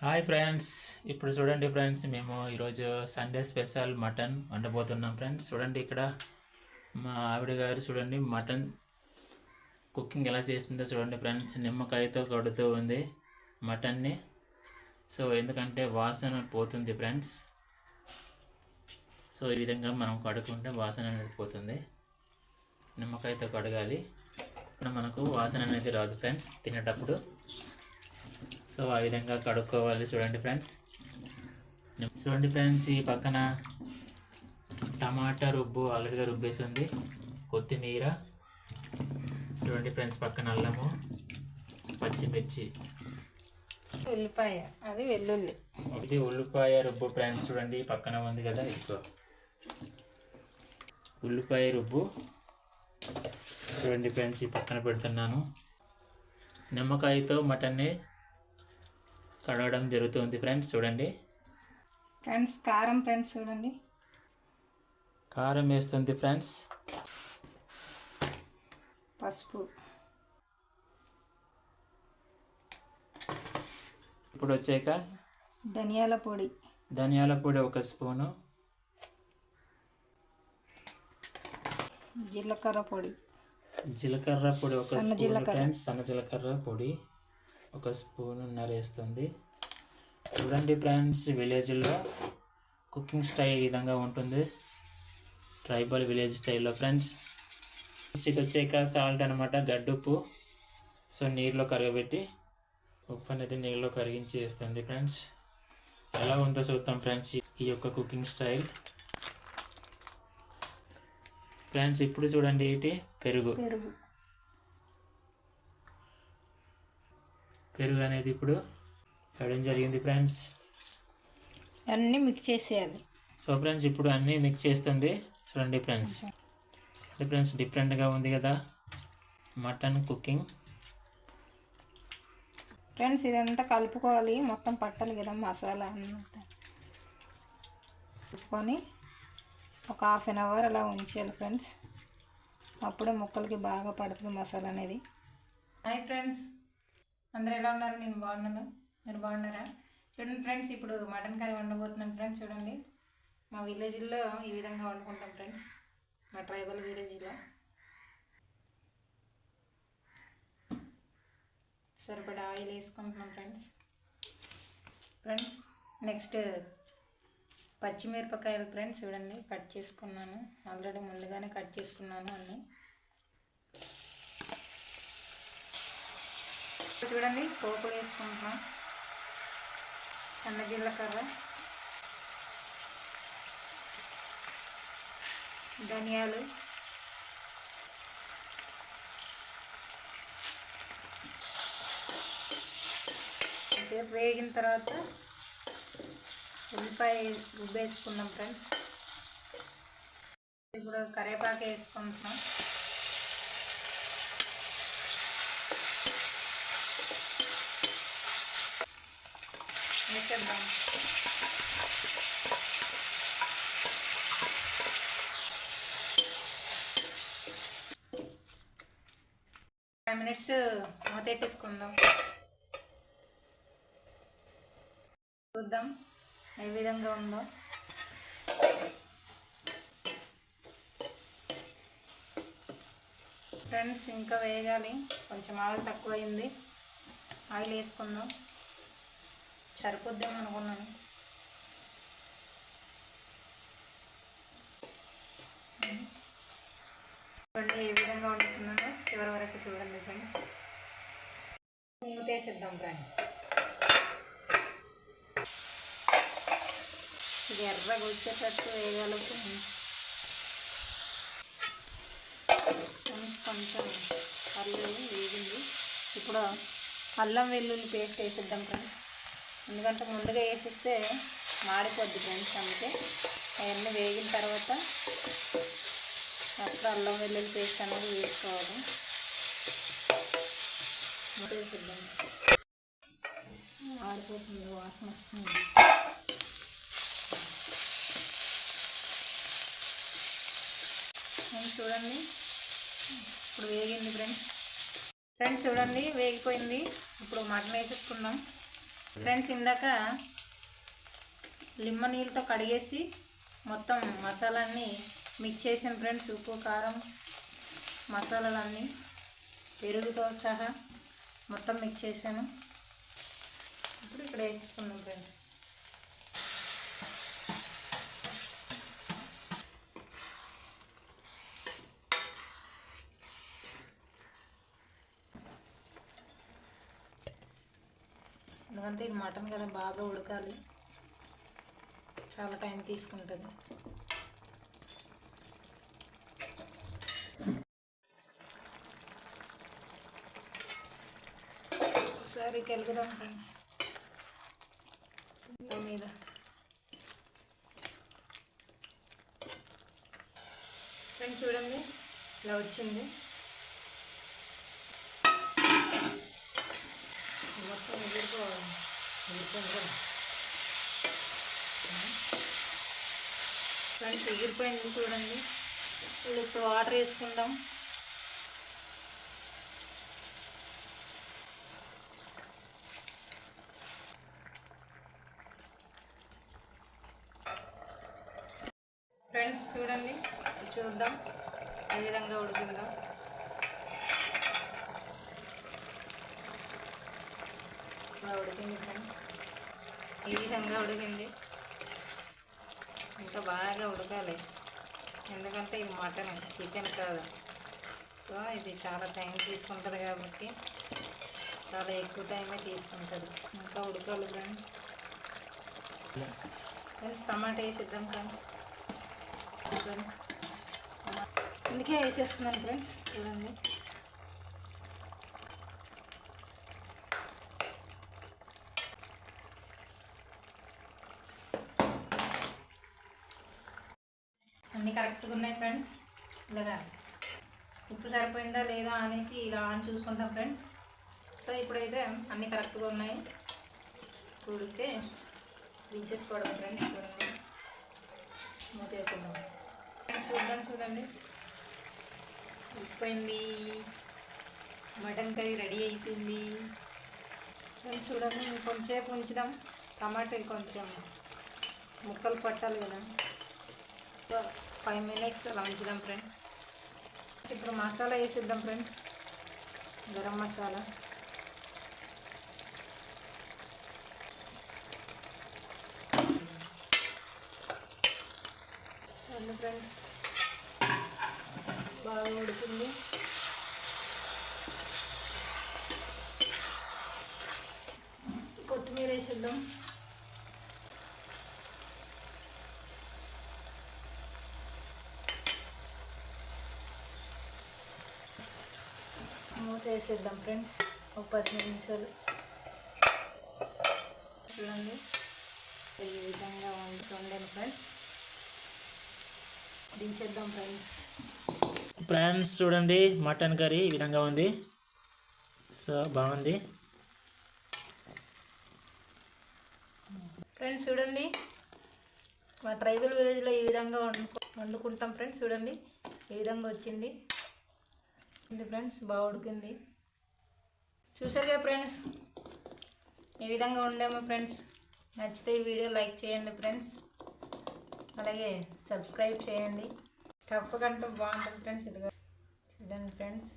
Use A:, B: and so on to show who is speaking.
A: Hi friends. ఇప్పుడు చూడండి friends, మేము ఈరోజు సండే స్పెషల్ మటన్ వండబోతున్నాం ఫ్రెండ్స్. చూడండి ఇక్కడ మా ఆవిడ గారు చూడండి మటన్ కుకింగ్ ఎలా చేస్తుందో చూడండి ఫ్రెండ్స్. నిమ్మకాయతో కడుతూ ఉంది మటన్ని. సో ఎందుకంటే వాసన పోతుంది ఫ్రెండ్స్. సో ఈ విధంగా మనం కడుక్కుంటే వాసన అనేది పోతుంది. నిమ్మకాయతో కడగాలి, మనకు వాసన అనేది రాదు ఫ్రెండ్స్ తినేటప్పుడు. సో ఆ విధంగా కడుక్కోవాలి. చూడండి ఫ్రెండ్స్, ఈ పక్కన టమాటా రుబ్బు ఆల్రెడీగా రుబ్బేసి ఉంది, కొత్తిమీర చూడండి ఫ్రెండ్స్, పక్కన అల్లము, పచ్చిమిర్చి,
B: ఉల్లిపాయ, అది వెల్లుల్లి,
A: ఇది ఉల్లిపాయ రుబ్బు ఫ్రెండ్స్. చూడండి పక్కన ఉంది కదా, ఇదిగో ఉల్లిపాయ రుబ్బు. చూడండి ఫ్రెండ్స్, ఈ పక్కన పెడుతున్నాను. నిమ్మకాయతో మటన్ని కడగడం జరుగుతుంది ఫ్రెండ్స్. చూడండి
B: ఫ్రెండ్స్, కారం ఫ్రెండ్స్, చూడండి
A: కారం వేస్తుంది ఫ్రెండ్స్,
B: పసుపు,
A: ఇప్పుడు వచ్చాక
B: ధనియాల పొడి
A: 1 స్పూను,
B: జీలకర్ర పొడి
A: 1 స్పూను ఫ్రెండ్స్, సన్న జీలకర్ర పొడి 1 స్పూనున్నర వేస్తుంది. చూడండి ఫ్రెండ్స్, విలేజ్లో కుకింగ్ స్టైల్ ఈ విధంగా ఉంటుంది, ట్రైబల్ విలేజ్ స్టైల్లో ఫ్రెండ్స్. ఇది వచ్చాక సాల్ట్ అనమాట, గడ్డుప్పు. సో నీళ్ళలో కరగబెట్టి ఉప్పు అనేది నీళ్ళలో కరిగించి వేస్తుంది ఫ్రెండ్స్. ఎలా ఉందో చూద్దాం ఫ్రెండ్స్ ఈ యొక్క కుకింగ్ స్టైల్ ఫ్రెండ్స్. ఇప్పుడు చూడండి, ఇటు పెరుగు అనేది ఇప్పుడు వేయడం జరిగింది ఫ్రెండ్స్.
B: అన్నీ మిక్స్ చేసేయాలి.
A: సో ఫ్రెండ్స్, ఇప్పుడు అన్నీ మిక్స్ చేస్తుంది. చూడండి ఫ్రెండ్స్, డిఫరెంట్గా ఉంది కదా మటన్ కుకింగ్
B: ఫ్రెండ్స్. ఇదంతా కలుపుకోవాలి, మొత్తం పట్టాలి కదా మసాలా అంతా. కలుపుకొని ఒక ½ అన్ అవర్ అలా ఉంచేయాలి ఫ్రెండ్స్. అప్పుడే ముక్కలకి బాగా పడుతుంది మసాలా అనేది. హాయ్ ఫ్రెండ్స్, అందరూ ఎలా ఉన్నారు? నేను బాగున్నాను, మీరు బాగున్నారా? చూడండి ఫ్రెండ్స్, ఇప్పుడు మటన్ కర్రీ వండబోతున్నాను ఫ్రెండ్స్. చూడండి, మా విలేజ్లో ఈ విధంగా వండుకుంటాం ఫ్రెండ్స్, మా ట్రైబల్ విలేజ్లో. సరిపడా ఆయిల్ వేసుకుంటున్నాం ఫ్రెండ్స్. నెక్స్ట్ పచ్చిమిరపకాయలు ఫ్రెండ్స్. చూడండి, కట్ చేసుకున్నాను, ఆల్రెడీ ముందుగానే కట్ చేసుకున్నాను అన్నీ. చూడండి, పోపు వేసుకుంటున్నాం, సన్న జీలకర్ర, ధనియాలు, సేపు వేగిన తర్వాత ఉల్లిపాయ రుబ్బేసుకున్నాం ఫ్రెండ్స్. ఇప్పుడు కరివేపాకు వేసుకుంటున్నాం. వేసేద్దాం. 5 minutes మూతేసుకుందాం. చూద్దాం ఏ విధంగా ఉందో. ఫ్రెండ్స్, ఇంకా వేగాలి, కొంచెం ఆయిల్ తక్కువైంది. ఆయిల్ వేసుకుందాం, సరిపోద్దాం అనుకున్నాను. చూడండి ఏ విధంగా వండుతున్నానో చివరి వరకు చూడండి ఫ్రెండ్స్. మూతేసేద్దాం ఫ్రెండ్స్. ఇది ఎర్రగా వచ్చేటట్టు వేయాలి ఫ్రెండ్స్. కొంచెం అల్లం వేగింది. ఇప్పుడు అల్లం వెల్లుల్లి పేస్ట్ వేసేద్దాం ఫ్రెండ్స్. ఎందుకంటే ముందుగా వేసిస్తే మాడిపోద్ది ఫ్రెండ్స్, అందుకే అవన్నీ వేగిన తర్వాత అప్పుడు అల్లం వెల్లుల్లి పేస్ట్ అనేది వేసుకోవాలి. వేసేద్దాం. ఆడిపోతుంది, వాసన వస్తుంది. చూడండి, ఇప్పుడు వేగింది ఫ్రెండ్స్. చూడండి వేగిపోయింది. ఇప్పుడు మటన్ వేసేసుకుందాం. ఫ్రెండ్స్ ఇందాక లిమ్మ నీళ్ళతో కడిగేసి మొత్తం మసాలాన్ని మిక్స్ చేసాను ఫ్రెండ్స్. ఉప్పు కారం మసాలాలన్నీ పెరుగుతో సహా మొత్తం మిక్స్ చేశాను. ఇప్పుడు ఇక్కడ వేసేసుకున్నాం ఫ్రెండ్స్. ఎందుకంటే ఇది మటన్ కదా, బాగా ఉడకాలి, చాలా టైం తీసుకుంటుంది. ఒకసారి కలుగుదాం ఫ్రెండ్స్ మీద. ఫ్రెండ్స్ చూడండి ఇలా వచ్చింది. మొత్తం ఎగిరిపోవాలి. ఫ్రెండ్స్ ఎగిరిపోయింది చూడండి. ఇప్పుడు వాటర్ వేసుకుందాం. ఫ్రెండ్స్ చూడండి, చూద్దాం ఏ విధంగా ఉడికిందో. ఇలా ఉడికింది ఫ్రెండ్స్, ఈ విధంగా ఉడికింది. ఇంకా బాగా ఉడకాలి, ఎందుకంటే ఇది మటన్, చికెన్ కాదు. సో ఇది చాలా టైం తీసుకుంటుంది కాబట్టి చాలా ఎక్కువ టైమే తీసుకుంటుంది. ఇంకా ఉడకాలి ఫ్రెండ్స్. టమాటా వేసిద్దాం ఫ్రెండ్స్. అందుకే వేసేస్తున్నాను ఫ్రెండ్స్. చూడండి అన్నీ కరెక్ట్గా ఉన్నాయి ఫ్రెండ్స్. ఇలాగా ఉప్పు సరిపోయిందా లేదా అనేసి ఇలా అని చూసుకుంటాం ఫ్రెండ్స్. సో ఇప్పుడైతే అన్నీ కరెక్ట్గా ఉన్నాయి. ఉడికితే దించేసుకోవడం ఫ్రెండ్స్. చూడండి మూత వేసేద్దాం ఫ్రెండ్స్. చూడండి ఉడికిపోయింది, మటన్ కర్రీ రెడీ అయిపోయింది ఫ్రెండ్స్. చూడండి కొంచెంసేపు ఉంచుదాం, టమాటా కొంచెం ముక్కలు పట్టాలి కదా. 5 minutes అలా ఉంచుదాం ఫ్రెండ్స్. ఇప్పుడు మసాలా వేసిద్దాం ఫ్రెండ్స్. గరం మసాలా, ఫ్రెండ్స్ బాగా ఉడుకుంది. కొత్తిమీర వేసేద్దాం. మూత వేసేద్దాం ఫ్రెండ్స్ ఒక 15 నిమిషాలు. చూడండి ఈ విధంగా వండండి ఫ్రెండ్స్. దించేద్దాం ఫ్రెండ్స్.
A: ఫ్రెండ్స్ చూడండి మటన్ కర్రీ ఈ విధంగా ఉంది. సో బాగుంది
B: ఫ్రెండ్స్. చూడండి మా ట్రైబల్ విలేజ్లో ఈ విధంగా వండుకుంటాం ఫ్రెండ్స్. చూడండి ఈ విధంగా వచ్చింది ఫ్రెండ్స్, బాగా ఉడికింది. చూసారు కదా ఫ్రెండ్స్ ఈ విధంగా ఉండాము ఫ్రెండ్స్. నచ్చితే ఈ వీడియో లైక్ చేయండి ఫ్రెండ్స్, అలాగే సబ్స్క్రైబ్ చేయండి. స్టఫ్ కంటూ బాగుంటుంది ఫ్రెండ్స్. ఇదిగో చూడండి ఫ్రెండ్స్.